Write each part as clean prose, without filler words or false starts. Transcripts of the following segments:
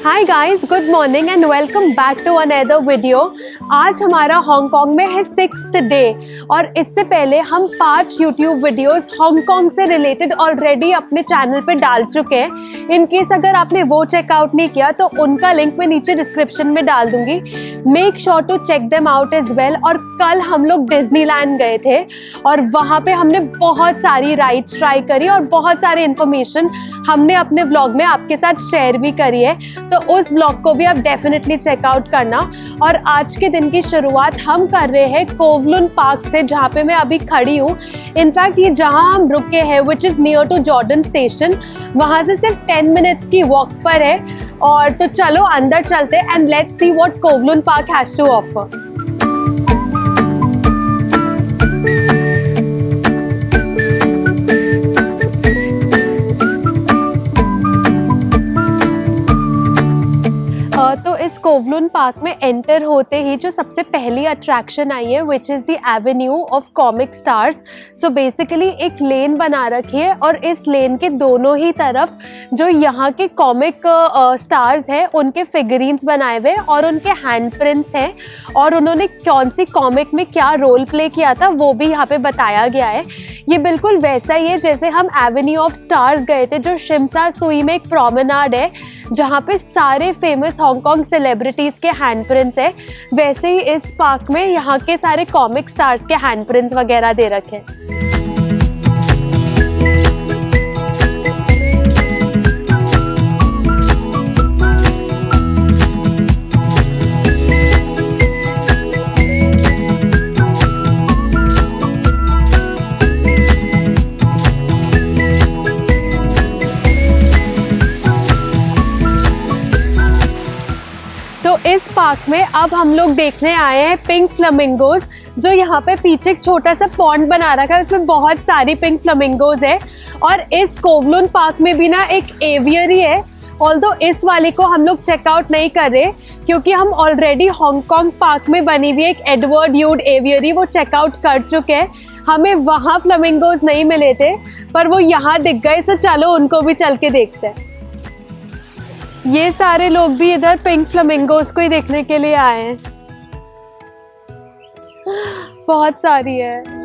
Hi guys, good morning and welcome back to another video. आज हमारा Hong Kong में है 6th डे और इससे पहले हम 5 यूट्यूब वीडियोस हांगकांग से रिलेटेड ऑलरेडी अपने चैनल पे डाल चुके हैं। इन केस अगर आपने वो चेकआउट नहीं किया तो उनका लिंक मैं नीचे डिस्क्रिप्शन में डाल दूंगी। Make sure to check them out as well. और कल हम लोग डिज्नीलैंड गए थे और वहाँ पे हमने बहुत सारी राइड्स ट्राई करी और बहुत सारी इन्फॉर्मेशन हमने अपने व्लॉग में आपके साथ शेयर भी करी है, तो उस व्लॉग को भी आप डेफिनेटली चेकआउट करना। और आज के दिन की शुरुआत हम कर रहे हैं कोवलून पार्क से, जहाँ पे मैं अभी खड़ी हूँ। इनफैक्ट ये जहाँ हम रुके हैं which is near to Jordan station, वहाँ से सिर्फ 10 मिनट्स की वॉक पर है। और तो चलो अंदर चलते and let's see what Kowloon park has to offer. तो इस कोवलून पार्क में एंटर होते ही जो सबसे पहली अट्रैक्शन आई है विच is the Avenue of comic stars. So basically एक लेन बना रखी है और इस लेन के दोनों ही तरफ जो यहाँ के कॉमिक स्टार्स हैं उनके फिगरीन्स बनाए हुए और उनके हैंड प्रिंट्स हैं और उन्होंने कौन सी कॉमिक में क्या रोल प्ले किया था वो भी यहाँ पे बताया गया है। ये बिल्कुल वैसा ही है जैसे हम एवेन्यू ऑफ स्टार्स गए थे, जो शिमसा सुई में एक प्रोमेनाड है जहाँ पे सारे फेमस हांगकांग सेलिब्रिटीज़ के हैंडप्रिंट्स है। वैसे ही इस पार्क में यहाँ के सारे कॉमिक स्टार्स के हैंडप्रिंट्स वगैरह दे रखे हैं। इस पार्क में अब हम लोग देखने आए हैं पिंक फ्लेमिंगोज, जो यहाँ पे पीछे एक छोटा सा पॉन्ड बना रखा है, उसमें बहुत सारी पिंक फ्लेमिंगोज है। और इस कोवलून पार्क में भी ना एक एवियरी है, ऑल्दो इस वाले को हम लोग चेकआउट नहीं कर रहे क्योंकि हम ऑलरेडी हांगकांग पार्क में बनी हुई एक एडवर्ड यूड एवियरी वो चेकआउट कर चुके हैं। हमें वहाँ फ्लेमिंगोज नहीं मिले थे पर वो यहाँ दिख गए, सो चलो उनको भी चल के देखते हैं। ये सारे लोग भी इधर पिंक फ्लेमिंगोज को ही देखने के लिए आए हैं। बहुत सारी है।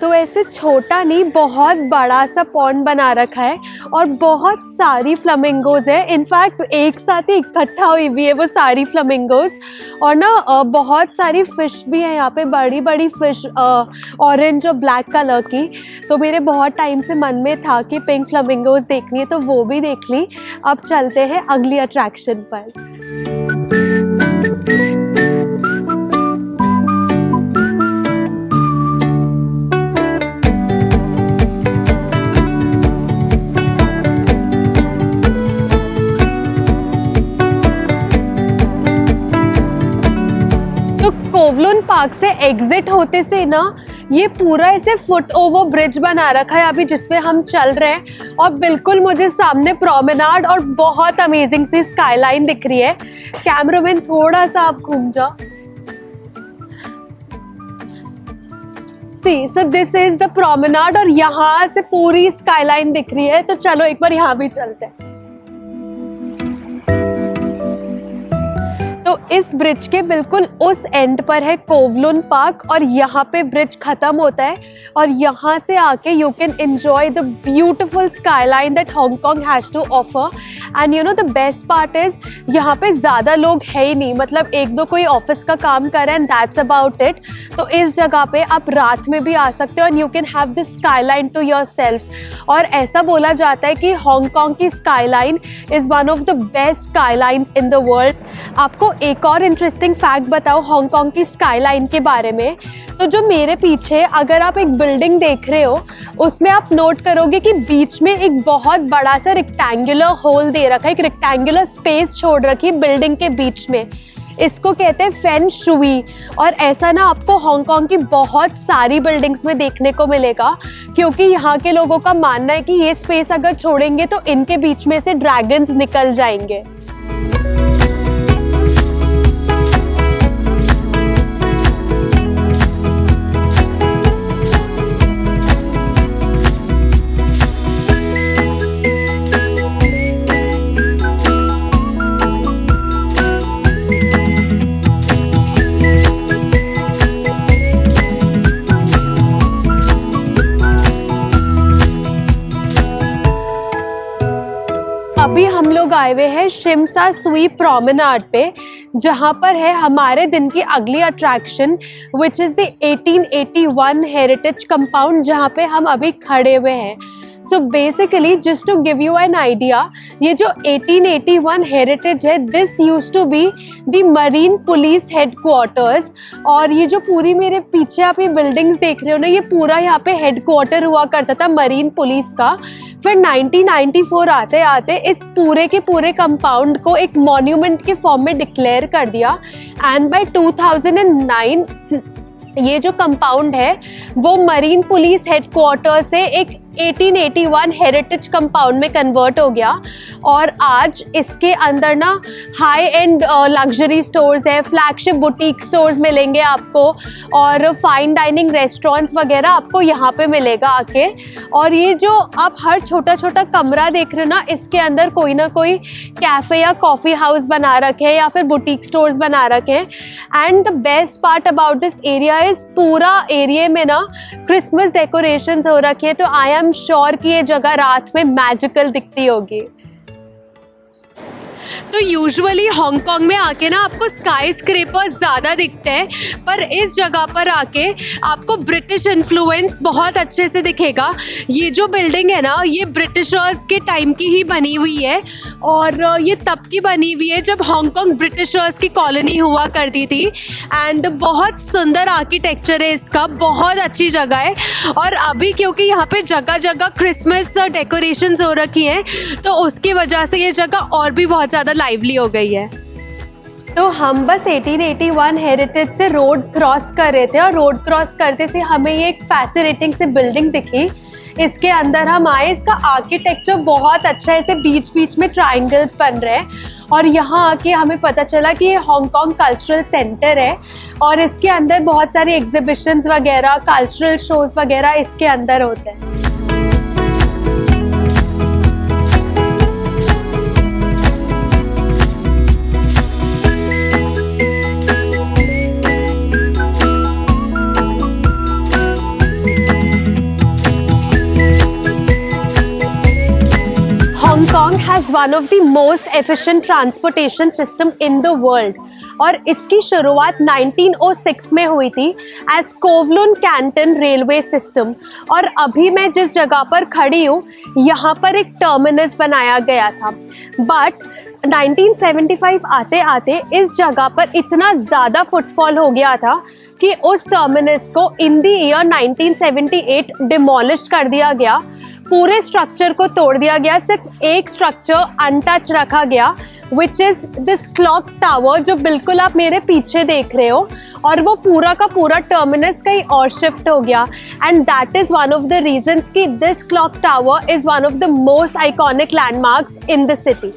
तो ऐसे छोटा नहीं बहुत बड़ा सा पॉन्ड बना रखा है और बहुत सारी फ्लेमिंगोज है। इनफैक्ट एक साथ ही इकट्ठा हुई हुई है वो सारी फ्लेमिंगोज। और ना बहुत सारी फ़िश भी है यहाँ पे, बड़ी बड़ी फ़िश ऑरेंज और ब्लैक कलर की। तो मेरे बहुत टाइम से मन में था कि पिंक फ्लेमिंगोज देखनी है, तो वो भी देख ली। अब चलते हैं अगली अट्रैक्शन पर। कोवलून पार्क से एग्जिट होते से ना ये पूरा ऐसे फुट ओवर ब्रिज बना रखा है अभी जिसपे हम चल रहे हैं। और बिल्कुल मुझे सामने प्रोमेनाड और बहुत अमेजिंग सी स्काईलाइन दिख रही है। कैमरामैन थोड़ा सा आप घूम जाओ। See so this is the promenade और यहाँ से पूरी स्काईलाइन दिख रही है, तो चलो एक बार यहाँ भी चलते हैं। तो इस ब्रिज के बिल्कुल उस एंड पर है कोवलून पार्क और यहाँ पे ब्रिज खत्म होता है और यहाँ से आके you can enjoy the beautiful skyline that Hong Kong has to offer. And you know the best part is यहाँ पे ज़्यादा लोग है ही नहीं, मतलब एक दो कोई ऑफिस का काम कर रहे हैं एंड दैट्स अबाउट इट। तो इस जगह पे आप रात में भी आ सकते हो and you can have the skyline to yourself. और ऐसा बोला जाता है कि हांगकांग की skyline is one of the best skylines in the world. आपको एक और इंटरेस्टिंग फैक्ट बताओ हांगकांग की स्काईलाइन के बारे में। तो जो मेरे पीछे अगर आप एक बिल्डिंग देख रहे हो उसमें आप नोट करोगे कि बीच में एक बहुत बड़ा सा रेक्टेंगुलर होल दे रखा है, एक रेक्टेंगुलर स्पेस छोड़ रखी है बिल्डिंग के बीच में। इसको कहते हैं फेन शुई। और ऐसा ना आपको हांगकांग की बहुत सारी बिल्डिंग्स में देखने को मिलेगा क्योंकि यहाँ के लोगों का मानना है कि ये स्पेस अगर छोड़ेंगे तो इनके बीच में से ड्रैगन्स निकल जाएंगे। लोग आए हुए हैं शिमसा सुई प्रोमेनाड पे, जहाँ पर है हमारे दिन की अगली attraction which is the 1881 heritage compound, जहाँ पे हम अभी खड़े हुए हैं। So basically just to give you an idea, ये जो 1881 हेरिटेज है, this used to be the marine police headquarters. और ये जो पूरी मेरे पीछे आप ये बिल्डिंग्स देख रहे हो ना, ये पूरा यहाँ पे हेडक्वार्टर हुआ करता था मरीन पुलिस का। फिर 1994 आते आते इस पूरे के पूरे कंपाउंड को एक मॉन्यूमेंट के फॉर्म में डिक्लेयर कर दिया, एंड बाय 2009 ये जो कंपाउंड है वो मरीन पुलिस हेडक्वार्टर से एक 1881 हेरिटेज कंपाउंड में कन्वर्ट हो गया। और आज इसके अंदर ना हाई एंड लग्जरी स्टोर्स है, फ्लैगशिप बुटीक स्टोर्स मिलेंगे आपको, और फाइन डाइनिंग रेस्टोरेंट्स वगैरह आपको यहाँ पे मिलेगा आके। और ये जो आप हर छोटा छोटा कमरा देख रहे हो ना, इसके अंदर कोई ना कोई कैफ़े या कॉफ़ी हाउस बना रखे हैं या फिर बुटीक स्टोर्स बना रखे हैं। And the best part about this area is पूरा एरिया में ना क्रिसमस डेकोरेशंस हो रखे हैं, तो आई एम श्योर कि ये जगह रात में मैजिकल दिखती होगी। तो यूजुअली हांगकांग में आके ना आपको स्काई स्क्रेपर्स ज़्यादा दिखते हैं, पर इस जगह पर आके आपको ब्रिटिश इन्फ्लुएंस बहुत अच्छे से दिखेगा। ये जो बिल्डिंग है ना, ये ब्रिटिशर्स के टाइम की ही बनी हुई है, और ये तब की बनी हुई है जब हांगकांग ब्रिटिशर्स की कॉलोनी हुआ करती थी। एंड बहुत सुंदर आर्किटेक्चर है इसका, बहुत अच्छी जगह है। और अभी क्योंकि यहाँ पे जगह जगह क्रिसमस डेकोरेशंस हो रखी हैं, तो उसकी वजह से ये जगह और भी बहुत ज़्यादा लाइवली हो गई है। तो हम बस 1881 हेरिटेज से रोड क्रॉस कर रहे थे, और रोड क्रॉस करते से हमें ये एक फैसिनेटिंग सी बिल्डिंग दिखी। इसके अंदर हम आए, इसका आर्किटेक्चर बहुत अच्छा है, ऐसे बीच बीच में ट्रायंगल्स बन रहे हैं। और यहाँ आके हमें पता चला कि ये हांगकांग कल्चरल सेंटर है, और इसके अंदर बहुत सारे एग्जिबिशंस वगैरह, कल्चरल शोज वगैरह इसके अंदर होते हैं। Hong Kong has one of the most efficient transportation system in the world, और इसकी शुरुआत 1906 में हुई थी as Kowloon Canton railway system. और अभी मैं जिस जगह पर खड़ी हूँ, यहाँ पर एक टर्मिनस बनाया गया था, बट 1975 आते आते इस जगह पर इतना ज़्यादा फुटफॉल हो गया था कि उस टर्मिनस को इन द ईयर 1978 डिमोलिश कर दिया गया। पूरे स्ट्रक्चर को तोड़ दिया गया, सिर्फ एक स्ट्रक्चर अनटच रखा गया, which is this clock tower, जो बिल्कुल आप मेरे पीछे देख रहे हो। और वो पूरा का पूरा टर्मिनस कहीं और शिफ्ट हो गया, and that is one of the reasons कि this clock tower is one of the most iconic landmarks in the city.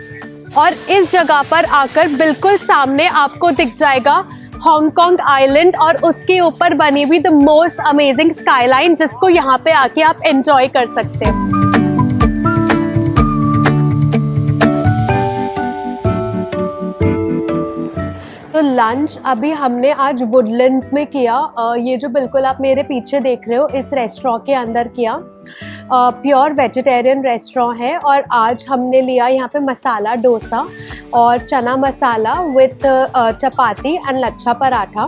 और इस जगह पर आकर बिल्कुल सामने आपको दिख जाएगा हांगकांग आइलैंड, और उसके ऊपर बनी हुई द मोस्ट अमेजिंग स्काईलाइन, जिसको यहाँ पे आके आप एंजॉय कर सकते हैं। तो लंच अभी हमने आज वुडलैंड्स में किया, ये जो बिल्कुल आप मेरे पीछे देख रहे हो इस रेस्टोरेंट के अंदर किया। प्योर वेजिटेरियन रेस्टोरेंट है, और आज हमने लिया यहाँ पे मसाला डोसा और चना मसाला विथ चपाती एंड लच्छा पराठा,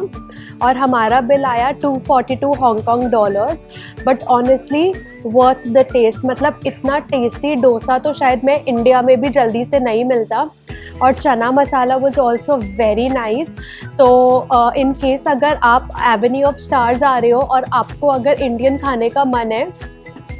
और हमारा बिल आया $242 Hong Kong dollars. But honestly worth the taste, मतलब इतना टेस्टी डोसा तो शायद मैं इंडिया में भी जल्दी से नहीं मिलता। और चना मसाला वॉज ऑल्सो वेरी नाइस। तो इन केस अगर आप एवेन्यू ऑफ स्टार्स आ रहे हो और आपको अगर इंडियन खाने का मन है,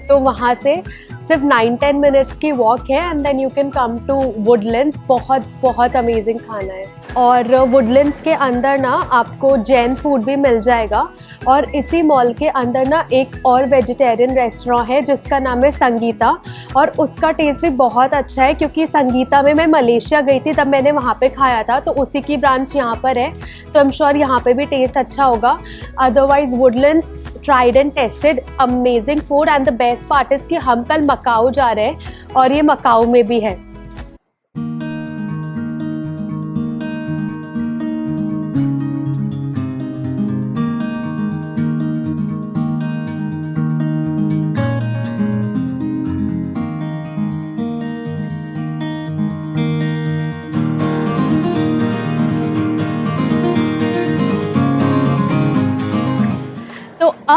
तो वहाँ से सिर्फ 9-10 मिनट्स की वॉक है, and then you can come to Woodlands. बहुत बहुत अमेजिंग खाना है। और वुडलैंड्स के अंदर ना आपको जैन फूड भी मिल जाएगा, और इसी मॉल के अंदर ना एक और वेजिटेरियन रेस्टोरेंट है जिसका नाम है संगीता, और उसका टेस्ट भी बहुत अच्छा है, क्योंकि संगीता में मैं मलेशिया गई थी तब मैंने वहाँ पे खाया था, तो उसी की ब्रांच यहाँ पर है, तो आई एम श्योर यहाँ पे भी टेस्ट अच्छा होगा। Otherwise Woodlands tried and tested amazing food, and the best part is कि हम कल मकाऊ जा रहे हैं, और ये मकाऊ में भी है।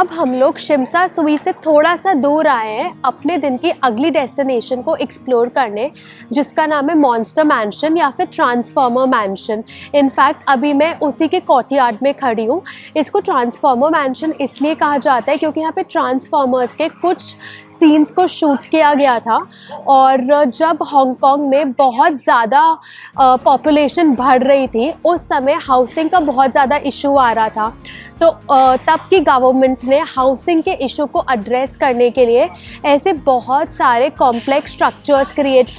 अब हम लोग शिमसा सुई से थोड़ा सा दूर आए हैं अपने दिन की अगली डेस्टिनेशन को एक्सप्लोर करने, जिसका नाम है मॉन्स्टर मैंशन या फिर ट्रांसफॉर्मर मैंशन। इनफैक्ट अभी मैं उसी के कोर्टयार्ड में खड़ी हूँ। इसको ट्रांसफॉर्मर मैंशन इसलिए कहा जाता है क्योंकि यहाँ पे ट्रांसफॉर्मर्स के कुछ सीन्स को शूट किया गया था, और जब हांगकांग में बहुत ज़्यादा पॉपुलेशन बढ़ रही थी उस समय हाउसिंग का बहुत ज़्यादा इशू आ रहा था। तो तब की गवर्नमेंट ने हाउसिंग के इशू को एड्रेस करने के लिए ऐसे बहुत सारे कॉम्प्लेक्स स्ट्रक्चर्स क्रिएट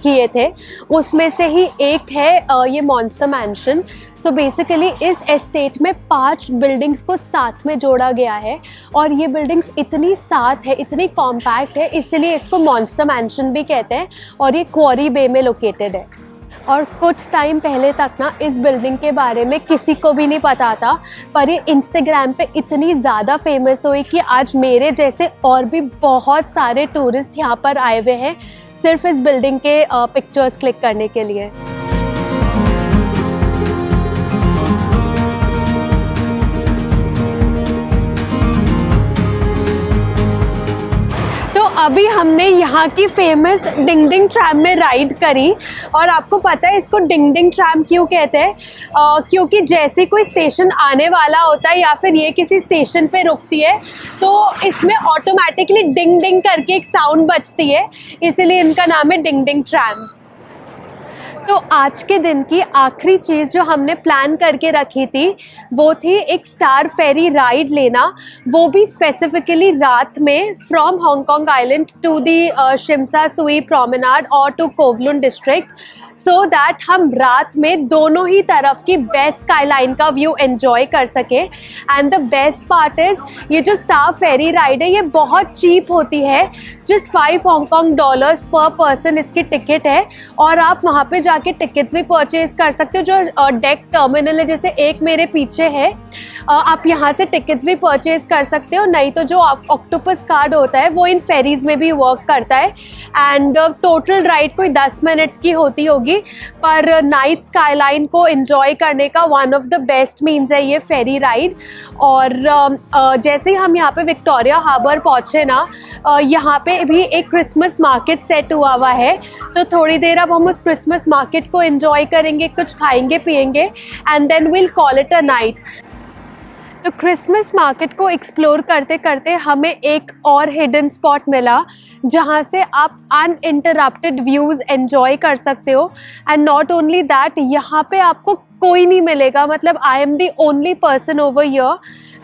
किए थे। उसमें से ही एक है ये मॉन्स्टर मैंशन। सो बेसिकली इस एस्टेट में 5 बिल्डिंग्स को साथ में जोड़ा गया है, और ये बिल्डिंग्स इतनी साथ है, इतनी कॉम्पैक्ट है, इसलिए इसको मॉन्स्टर मैंशन भी कहते हैं, और ये क्वारी बे में लोकेटेड है। और कुछ टाइम पहले तक ना इस बिल्डिंग के बारे में किसी को भी नहीं पता था, पर ये इंस्टाग्राम पे इतनी ज़्यादा फेमस हुई कि आज मेरे जैसे और भी बहुत सारे टूरिस्ट यहाँ पर आए हुए हैं सिर्फ इस बिल्डिंग के पिक्चर्स क्लिक करने के लिए। अभी हमने यहाँ की फेमस डिंग डिंग ट्रैम में राइड करी, और आपको पता है इसको डिंग डिंग ट्रैम क्यों कहते हैं? क्योंकि जैसे कोई स्टेशन आने वाला होता है या फिर ये किसी स्टेशन पे रुकती है तो इसमें ऑटोमेटिकली डिंग डिंग करके एक साउंड बजती है, इसीलिए इनका नाम है डिंग डिंग ट्रैम्स। तो आज के दिन की आखिरी चीज़ जो हमने प्लान करके रखी थी वो थी एक स्टार फेरी राइड लेना, वो भी स्पेसिफिकली रात में from Hong Kong island to the Tsim Sha Tsui promenade और to Kowloon district, so that हम रात में दोनों ही तरफ की बेस्ट स्काईलाइन का व्यू एंजॉय कर सके। And the best part is ये जो स्टार फेरी राइड है ये बहुत चीप होती है, जस्ट 5 हांगकांग डॉलर्स पर पर्सन इसकी टिकट है, और आप वहाँ पे जाके टिकट्स भी परचेज कर सकते हो। जो डेक टर्मिनल है, जैसे एक मेरे पीछे है, आप यहाँ से टिकट्स भी परचेज कर सकते हो, नहीं तो जो ऑक्टोपस कार्ड होता है वो इन फेरीज़ में भी वर्क करता है। एंड टोटल राइड कोई 10 मिनट की होती होगी, पर नाइट स्काईलाइन को एंजॉय करने का one of the best means है ये फेरी राइड। और जैसे ही हम यहाँ पे विक्टोरिया हार्बर पहुँचे ना, यहाँ पे भी एक क्रिसमस मार्केट सेट हुआ है, तो थोड़ी देर अब हम उस क्रिसमस मार्केट को एंजॉय करेंगे, कुछ खाएंगे पिएंगे, and then will call it a night. तो क्रिसमस मार्केट को एक्सप्लोर करते करते हमें एक और हिडन स्पॉट मिला जहाँ से आप अनइंटरप्टेड व्यूज़ एंजॉय कर सकते हो। एंड नॉट ओनली दैट, यहाँ पे आपको कोई नहीं मिलेगा, मतलब I am the only person over here.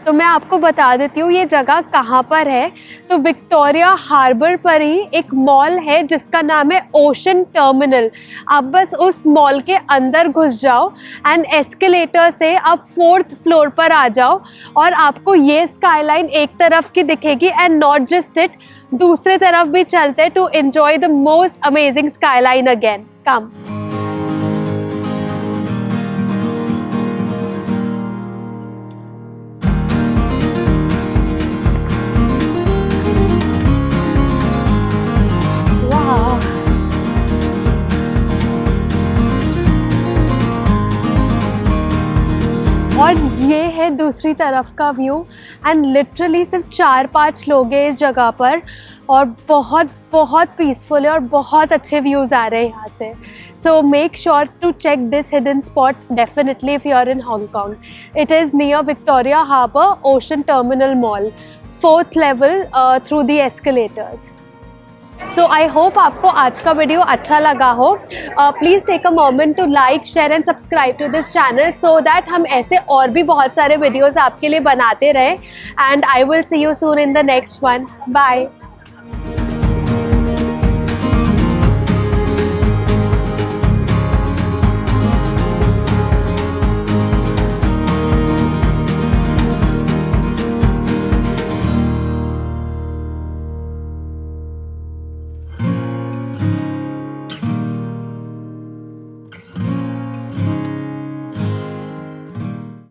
तो मैं आपको बता देती हूँ ये जगह कहाँ पर है। तो विक्टोरिया हार्बर पर ही एक मॉल है जिसका नाम है ओशन टर्मिनल। आप बस उस मॉल के अंदर घुस जाओ एंड एस्केलेटर से आप 4th फ्लोर पर आ जाओ, और आपको ये स्काईलाइन एक तरफ की दिखेगी। एंड नॉट जस्ट इट, दूसरे तरफ भी चलते to enjoy the most amazing skyline again. Come. और ये है दूसरी तरफ का व्यू, एंड लिटरली सिर्फ 4-5 लोग हैं इस जगह पर, और बहुत बहुत पीसफुल है और बहुत अच्छे व्यूज़ आ रहे हैं यहाँ से। So make sure to check this hidden spot definitely if you are in Hong Kong. It is near Victoria Harbour Ocean Terminal mall, 4th level through the escalators. So I hope आपको आज का video अच्छा लगा हो। Please take a moment to like, share and subscribe to this channel so that हम ऐसे और भी बहुत सारे वीडियोज़ आपके लिए बनाते रहें। And I will see you soon in the next one. Bye.